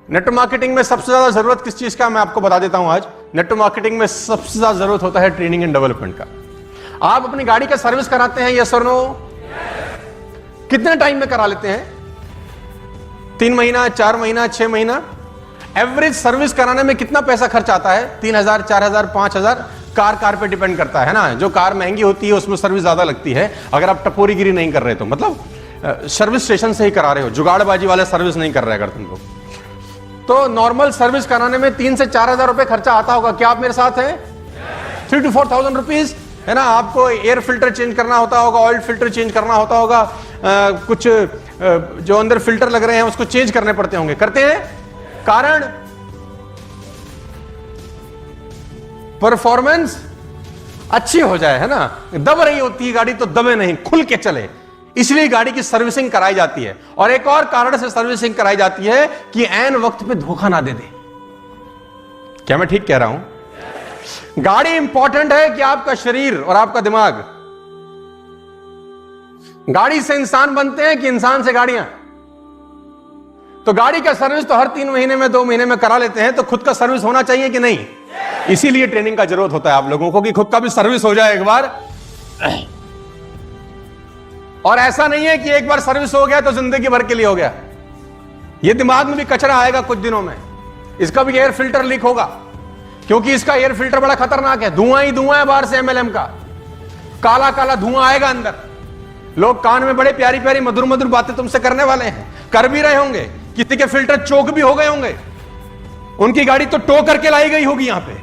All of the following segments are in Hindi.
नेटवर्क मार्केटिंग में सबसे ज्यादा जरूरत किस चीज का मैं आपको बता देता हूं आज। नेटवर्क मार्केटिंग में सबसे ज्यादा जरूरत होता है ट्रेनिंग एंड डेवलपमेंट का। आप अपनी गाड़ी का सर्विस कराते हैं, यस और नो? कितने टाइम में करा लेते हैं? 3 महीना, 4 महीना, 6 महीना? एवरेज सर्विस कराने में कितना पैसा खर्च आता है? 3000, 4000, 5000? कार पे डिपेंड करता है ना। जो कार महंगी होती है उसमें सर्विस ज्यादा लगती है, अगर आप टपोरीगिरी नहीं कर रहे तो, मतलब सर्विस स्टेशन से ही करा रहे हो, जुगाड़बाजी वाले सर्विस नहीं कर रहे अगर तुम लोग, तो नॉर्मल सर्विस कराने में 3 से 4000 रुपए खर्चा आता होगा। क्या आप मेरे साथ हैं? 3 to 4000 रुपीज है ना। आपको एयर फिल्टर चेंज करना होता होगा, ऑयल फिल्टर चेंज करना होता होगा, कुछ जो अंदर फिल्टर लग रहे हैं उसको चेंज करने पड़ते होंगे, करते हैं। कारण परफॉर्मेंस अच्छी हो जाए, है ना। दब रही होती है गाड़ी तो दबे नहीं, खुल के चले, इसलिए गाड़ी की सर्विसिंग कराई जाती है। और एक और कारण से सर्विसिंग कराई जाती है कि ऐन वक्त पे धोखा ना दे दे। क्या मैं ठीक कह रहा हूं? गाड़ी इंपॉर्टेंट है कि आपका शरीर और आपका दिमाग? गाड़ी से इंसान बनते हैं कि इंसान से गाड़ियां? तो गाड़ी का सर्विस तो हर 3 महीने में, 2 महीने में करा लेते हैं, तो खुद का सर्विस होना चाहिए कि नहीं? इसीलिए ट्रेनिंग का जरूरत होता है आप लोगों को कि खुद का भी सर्विस हो जाए एक बार। और ऐसा नहीं है कि एक बार सर्विस हो गया तो जिंदगी भर के लिए हो गया। ये दिमाग में भी कचरा आएगा कुछ दिनों में, इसका भी एयर फिल्टर लीक होगा, क्योंकि इसका एयर फिल्टर बड़ा खतरनाक है। धुआं ही धुआं है बाहर से, एमएलएम का काला काला धुआं आएगा अंदर। लोग कान में बड़े प्यारी प्यारी मधुर मधुर बातें तुमसे करने वाले हैं, कर भी रहे होंगे, किसी के फिल्टर चोक भी हो गए होंगे, उनकी गाड़ी तो टो करके लाई गई होगी यहां पे,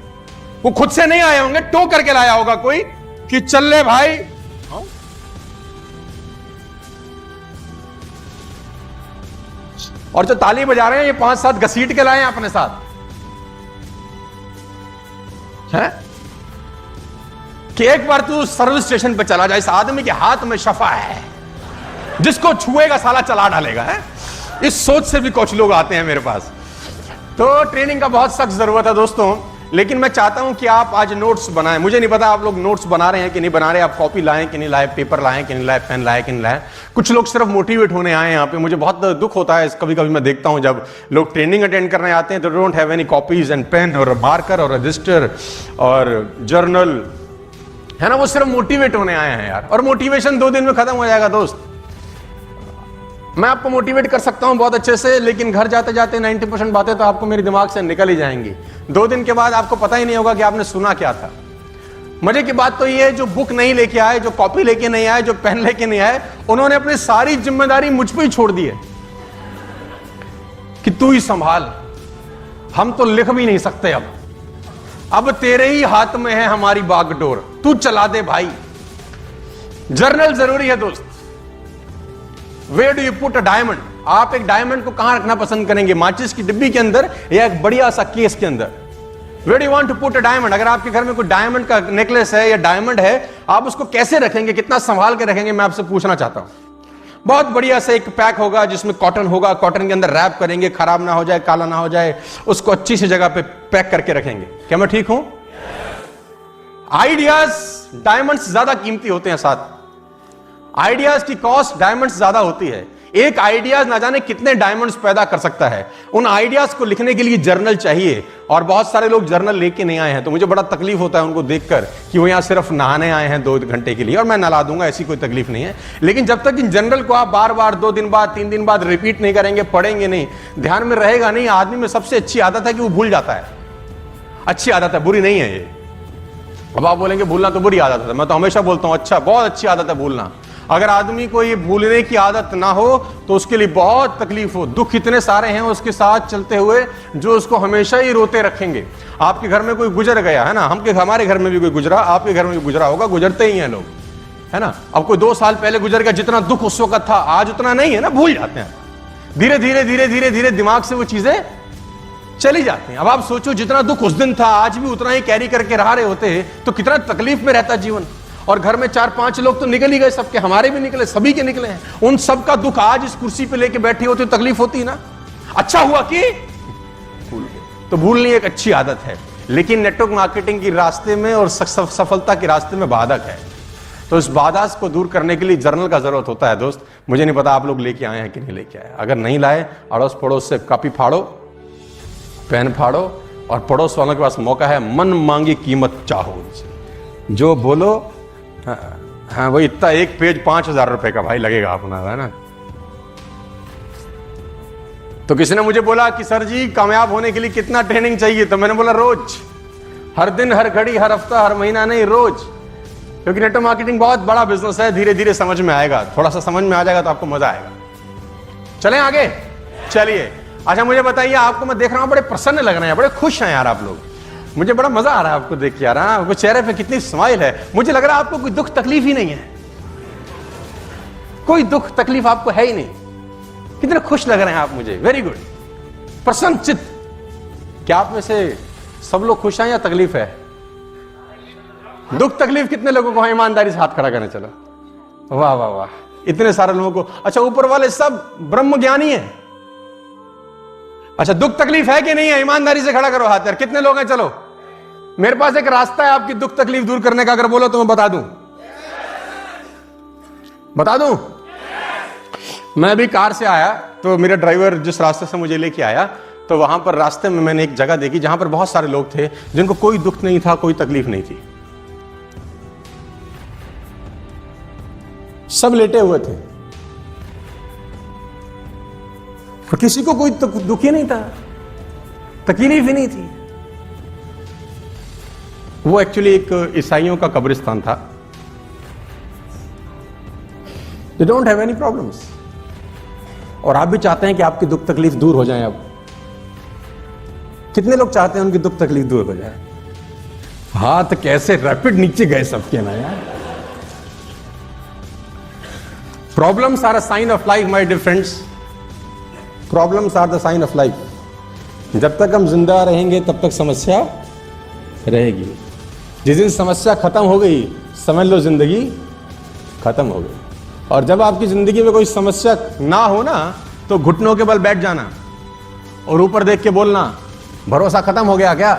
वो खुद से नहीं आए होंगे, टो करके लाया होगा कोई कि चल ले भाई। और जो ताली बजा रहे हैं ये 5-7 घसीट के लाए हैं अपने साथ, है कि एक बार तू सर्विस स्टेशन पे चला जा, इस आदमी के हाथ में शफा है, जिसको छुएगा साला चला डालेगा, है। इस सोच से भी कुछ लोग आते हैं मेरे पास। तो ट्रेनिंग का बहुत सख्त जरूरत है दोस्तों। लेकिन मैं चाहता हूं कि आप आज नोट्स बनाएं। मुझे नहीं पता आप लोग नोट्स बना रहे हैं कि नहीं बना रहे, आप कॉपी लाएं कि नहीं लाए, पेपर लाएं कि नहीं लाए, पेन लाए कि नहीं लाए। कुछ लोग सिर्फ मोटिवेट होने आए यहाँ पे। मुझे बहुत दुख होता है, कभी कभी मैं देखता हूं जब लोग ट्रेनिंग अटेंड करने आते हैं तो don't have any copies and pen और मार्कर और रजिस्टर और जर्नल, है ना। वो सिर्फ मोटिवेट होने आए हैं यार, और मोटिवेशन 2 दिन में खत्म हो जाएगा दोस्त। मैं आपको मोटिवेट कर सकता हूं बहुत अच्छे से, लेकिन घर जाते जाते 90% बातें तो आपको मेरे दिमाग से निकल ही जाएंगी। 2 दिन के बाद आपको पता ही नहीं होगा कि आपने सुना क्या था। मजे की बात तो ये है, जो बुक नहीं लेके आए, जो कॉपी लेके नहीं आए, जो पेन लेके नहीं आए, उन्होंने अपनी सारी जिम्मेदारी मुझ पर ही छोड़ दी है कि तू ही संभाल, हम तो लिख भी नहीं सकते अब तेरे ही हाथ में है हमारी बागडोर, तू चला दे भाई। जर्नल जरूरी है दोस्त। Where do you put a diamond? आप एक डायमंड को कहां रखना पसंद करेंगे? माचिस की डिब्बी के अंदर या एक बढ़िया सा केस के अंदर? Where do you want to put a diamond? अगर आपके घर में कोई डायमंड का नेकलेस है या डायमंड है, आप उसको कैसे रखेंगे, कितना संभाल के रखेंगे, मैं आपसे पूछना चाहता हूं। बहुत बढ़िया से एक पैक होगा जिसमें कॉटन होगा, कॉटन के अंदर रैप करेंगे, खराब ना हो जाए, काला ना हो जाए, उसको अच्छी सी जगह पे पैक करके रखेंगे। क्या मैं ठीक हूं? आइडियाज डायमंड्स ज्यादा कीमती होते हैं साथ। आइडियाज की कॉस्ट डायमंड्स ज्यादा होती है। एक आइडियाज ना जाने कितने डायमंड्स पैदा कर सकता है। उन आइडियाज को लिखने के लिए जर्नल चाहिए, और बहुत सारे लोग जर्नल लेके नहीं आए हैं, तो मुझे बड़ा तकलीफ होता है उनको देखकर कि वो यहां सिर्फ नहाने आए हैं 2 घंटे के लिए, और मैं नला दूंगा, ऐसी कोई तकलीफ नहीं है। लेकिन जब तक इन जर्नल को आप बार बार 2 दिन बाद, 3 दिन बाद रिपीट नहीं करेंगे, पढ़ेंगे नहीं, ध्यान में रहेगा नहीं। आदमी में सबसे अच्छी आदत है कि वो भूल जाता है। अच्छी आदत है, बुरी नहीं है ये। अब आप बोलेंगे भूलना तो बुरी आदत है, मैं तो हमेशा बोलता हूं अच्छा, बहुत अच्छी आदत है भूलना। अगर आदमी को ये भूलने की आदत ना हो तो उसके लिए बहुत तकलीफ हो। दुख इतने सारे हैं उसके साथ चलते हुए जो उसको हमेशा ही रोते रखेंगे। आपके घर में कोई गुजर गया है ना, हमारे घर में भी कोई गुजरा, आपके घर में भी गुजरा होगा, गुजरते ही हैं लोग, है ना। अब कोई 2 साल पहले गुजर गया, जितना दुख उस वक्त था आज उतना नहीं है ना, भूल जाते हैं। धीरे धीरे धीरे धीरे धीरे दिमाग से वो चीजें चली जाती हैं। अब आप सोचो, जितना दुख उस दिन था आज भी उतना ही कैरी करके रह रहे होते तो कितना तकलीफ में रहता जीवन। और घर में 4-5 लोग तो निकल ही गए, सबके, हमारे भी निकले, सभी के निकले हैं। उन सब का दुख आज इस कुर्सी पे लेके बैठे होते तो तकलीफ होती ना। अच्छा हुआ कि भूल गए। तो भूलनी एक अच्छी आदत है, लेकिन नेटवर्क मार्केटिंग की रास्ते में और सफलता के रास्ते में बाधक है। तो इस बाधा को दूर करने के लिए जर्नल का जरूरत होता है दोस्त। मुझे नहीं पता आप लोग लेके आए हैं कि नहीं लेके आए। अगर नहीं लाए, अड़ोस पड़ोस से कॉपी फाड़ो, पेन फाड़ो और पड़ोस वालों के पास मौका है, मन मांगी कीमत चाहो उनसे, जो बोलो। हाँ वही इतना एक पेज 5,000 रुपए का भाई लगेगा अपना, है ना। तो किसी ने मुझे बोला कि सर जी कामयाब होने के लिए कितना ट्रेनिंग चाहिए, तो मैंने बोला रोज, हर दिन, हर घड़ी, हर हफ्ता, हर महीना नहीं, रोज। क्योंकि नेटवर्क मार्केटिंग बहुत बड़ा बिजनेस है, धीरे धीरे समझ में आएगा, थोड़ा सा समझ में आ जाएगा तो आपको मजा आएगा। चलें आगे, चलिए। अच्छा मुझे बताइए, आपको मैं देख रहा हूं बड़े प्रसन्न लग रहे हैं, बड़े खुश हैं यार आप लोग, मुझे बड़ा मजा आ रहा है आपको देख के यार। आपको चेहरे पे कितनी स्माइल है, मुझे लग रहा है आपको कोई दुख तकलीफ ही नहीं है, कोई दुख तकलीफ आपको है ही नहीं। कितने खुश लग रहे हैं आप मुझे, वेरी गुड, प्रसन्न चित्त। क्या आप में से सब लोग खुश हैं या तकलीफ है? दुख तकलीफ कितने लोगों को है? ईमानदारी से हाथ खड़ा करने चलो। वाह वाह वाह, इतने सारे लोगों को। अच्छा ऊपर वाले सब ब्रह्म ज्ञानी है। अच्छा दुख तकलीफ है कि नहीं है? ईमानदारी से खड़ा करो हाथ यार, कितने लोग हैं? चलो मेरे पास एक रास्ता है आपकी दुख तकलीफ दूर करने का, अगर बोलो तो मैं बता दूं, बता दूं। मैं अभी कार से आया तो मेरा ड्राइवर जिस रास्ते से मुझे लेके आया, तो वहां पर रास्ते में मैंने एक जगह देखी जहां पर बहुत सारे लोग थे जिनको कोई दुख नहीं था, कोई तकलीफ नहीं थी, सब लेटे हुए थे और किसी को कोई दुख ही नहीं था, तकलीफ ही नहीं थी। वो एक्चुअली एक ईसाइयों का कब्रिस्तान था। They don't have any problems. और आप भी चाहते हैं कि आपकी दुख तकलीफ दूर हो जाए। अब कितने लोग चाहते हैं उनकी दुख तकलीफ दूर हो जाए? हाथ कैसे रैपिड नीचे गए सबके ना यार। Problems are a sign of life my dear friends, problems are the sign of life. जब तक हम जिंदा रहेंगे तब तक समस्या रहेगी। जिस दिन समस्या खत्म हो गई समझ लो जिंदगी खत्म हो गई। और जब आपकी जिंदगी में कोई समस्या ना हो ना, तो घुटनों के बल बैठ जाना और ऊपर देख के बोलना, भरोसा खत्म हो गया क्या?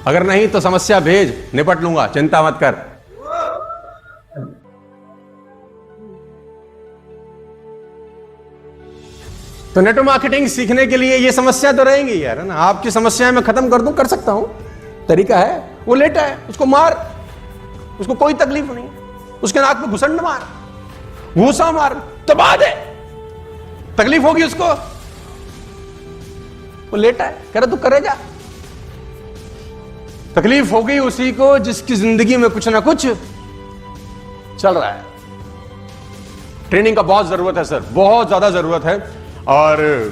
अगर नहीं तो समस्या भेज, निपट लूंगा, चिंता मत कर। तो नेटवर्क मार्केटिंग सीखने के लिए ये समस्या तो रहेंगी यार, है ना। आपकी समस्याएं मैं खत्म कर दूं, कर सकता हूं, तरीका है। वो लेटा है, उसको मार, उसको कोई तकलीफ नहीं, उसके नाक पे घुसंड मार, घूसा मार, दबा दे, तकलीफ होगी उसको। वो लेटा है, कह रहा तू करे जा। तकलीफ हो गई उसी को जिसकी जिंदगी में कुछ ना कुछ चल रहा है। ट्रेनिंग का बहुत जरूरत है सर, बहुत ज्यादा जरूरत है। और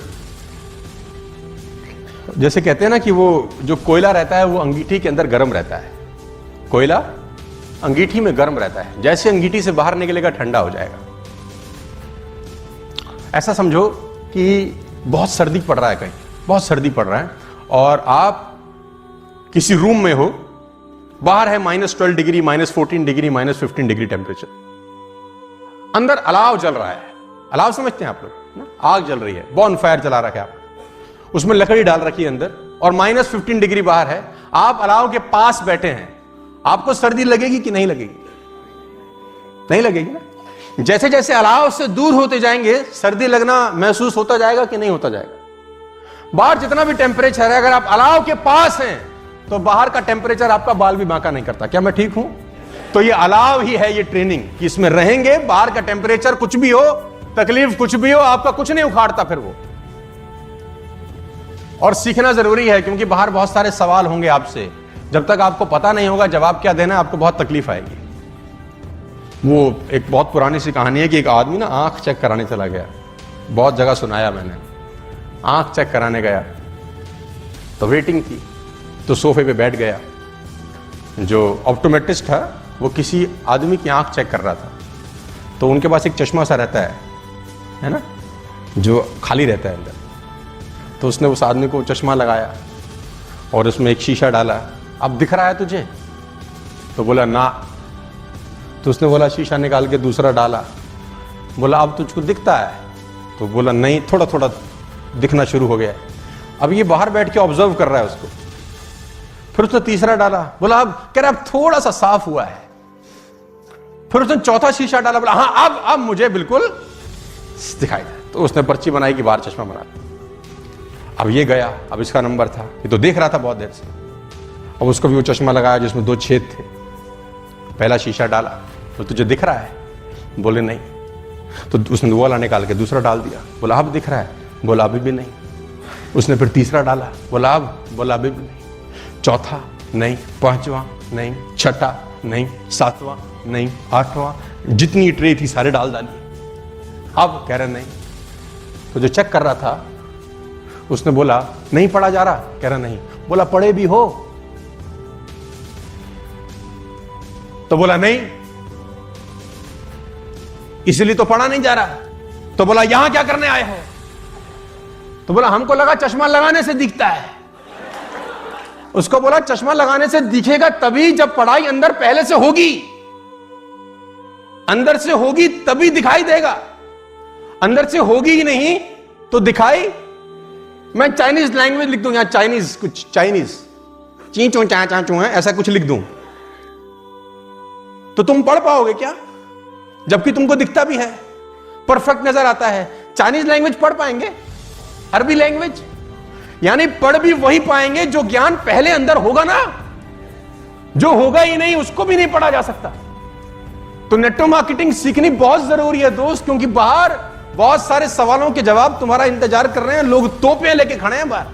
जैसे कहते हैं ना कि वो जो कोयला रहता है वो अंगीठी के अंदर गर्म रहता है, कोयला अंगीठी में गर्म रहता है, जैसे अंगीठी से बाहर निकलेगा ठंडा हो जाएगा। ऐसा समझो कि बहुत सर्दी पड़ रहा है, कहीं बहुत सर्दी पड़ रहा है और आप किसी रूम में हो, बाहर है -12 डिग्री, -14 डिग्री, -15 डिग्री टेम्परेचर, अंदर अलाव जल रहा है। अलाव समझते हैं आप लोग ना? आग जल रही है, बॉन फायर जला रखा है आप, उसमें लकड़ी डाल रखी है अंदर और -15 डिग्री बाहर है। आप अलाव के पास बैठे हैं, आपको सर्दी लगेगी कि नहीं लगेगी? नहीं लगेगी ना। जैसे जैसे अलाव से दूर होते जाएंगे सर्दी लगना महसूस होता जाएगा कि नहीं होता जाएगा? बाहर जितना भी टेम्परेचर है, अगर आप अलाव के पास हैं तो बाहर का टेम्परेचर आपका बाल भी बांका नहीं करता। क्या मैं ठीक हूं? तो ये अलाव ही है, ये ट्रेनिंग कि इसमें रहेंगे, बाहर का टेम्परेचर कुछ भी हो, तकलीफ कुछ भी हो, आपका कुछ नहीं उखाड़ता फिर वो। और सीखना जरूरी है क्योंकि बाहर बहुत सारे सवाल होंगे आपसे। जब तक आपको पता नहीं होगा जवाब क्या देना, आपको बहुत तकलीफ आएगी। वो एक बहुत पुरानी सी कहानी है कि एक आदमी ना आंख चेक कराने चला गया, बहुत जगह सुनाया मैंने। आंख चेक कराने गया तो वेटिंग थी, तो सोफे पे बैठ गया। जो ऑप्टोमेट्रिस्ट था वो किसी आदमी की आंख चेक कर रहा था, तो उनके पास एक चश्मा सा रहता है ना, जो खाली रहता है अंदर। तो उसने उस आदमी को चश्मा लगाया और उसमें एक शीशा डाला, अब दिख रहा है तुझे? तो बोला ना। तो उसने बोला शीशा निकाल के दूसरा डाला, बोला अब तुझको दिखता है? तो बोला नहीं, थोड़ा थोड़ा दिखना शुरू हो गया। अब ये बाहर बैठ के ऑब्जर्व कर रहा है उसको। फिर उसने तीसरा डाला, बोला अब, कह रहा अब थोड़ा सा साफ हुआ है। फिर उसने चौथा शीशा डाला, बोला हाँ अब मुझे बिल्कुल दिखाई दे। तो उसने पर्ची बनाई कि बाहर चश्मा बना। अब ये गया, अब इसका नंबर था, ये तो देख रहा था बहुत देर से। अब उसको भी वो चश्मा लगाया जिसमें 2 छेद थे। पहला शीशा डाला, तो तुझे दिख रहा है? बोले नहीं। तो उसने वो वाला निकाल के दूसरा डाल दिया। बोला अब दिख रहा है? बोला अभी भी नहीं। उसने फिर तीसरा डाला। बोला अब? बोला अभी भी नहीं। चौथा नहीं, पांचवा नहीं, छठा नहीं, सातवां नहीं, आठवां, जितनी ट्रे थी सारे डाल डाली। अब कह रहे नहीं। तो जो चेक कर रहा था उसने बोला नहीं पढ़ा जा रहा? कह रहा नहीं। बोला पढ़े भी हो? तो बोला नहीं, इसलिए तो पढ़ा नहीं जा रहा। तो बोला यहां क्या करने आए हो? तो बोला हमको लगा चश्मा लगाने से दिखता है। उसको बोला चश्मा लगाने से दिखेगा तभी जब पढ़ाई अंदर पहले से होगी, अंदर से होगी तभी दिखाई देगा। अंदर से होगी ही नहीं तो दिखाई। मैं चाइनीज लैंग्वेज लिख दूं यहां, चाइनीज, कुछ चाइनीज ची चो चा चा चो है, ऐसा कुछ लिख दूं तो तुम पढ़ पाओगे क्या? जबकि तुमको दिखता भी है, परफेक्ट नजर आता है। चाइनीज लैंग्वेज पढ़ पाएंगे? अरबी लैंग्वेज? यानी पढ़ भी वही पाएंगे जो ज्ञान पहले अंदर होगा ना। जो होगा ही नहीं उसको भी नहीं पढ़ा जा सकता। तो नेटवर्क मार्केटिंग सीखनी बहुत जरूरी है दोस्त, क्योंकि बाहर बहुत सारे सवालों के जवाब तुम्हारा इंतजार कर रहे हैं। लोग तोपें लेके खड़े हैं बाहर।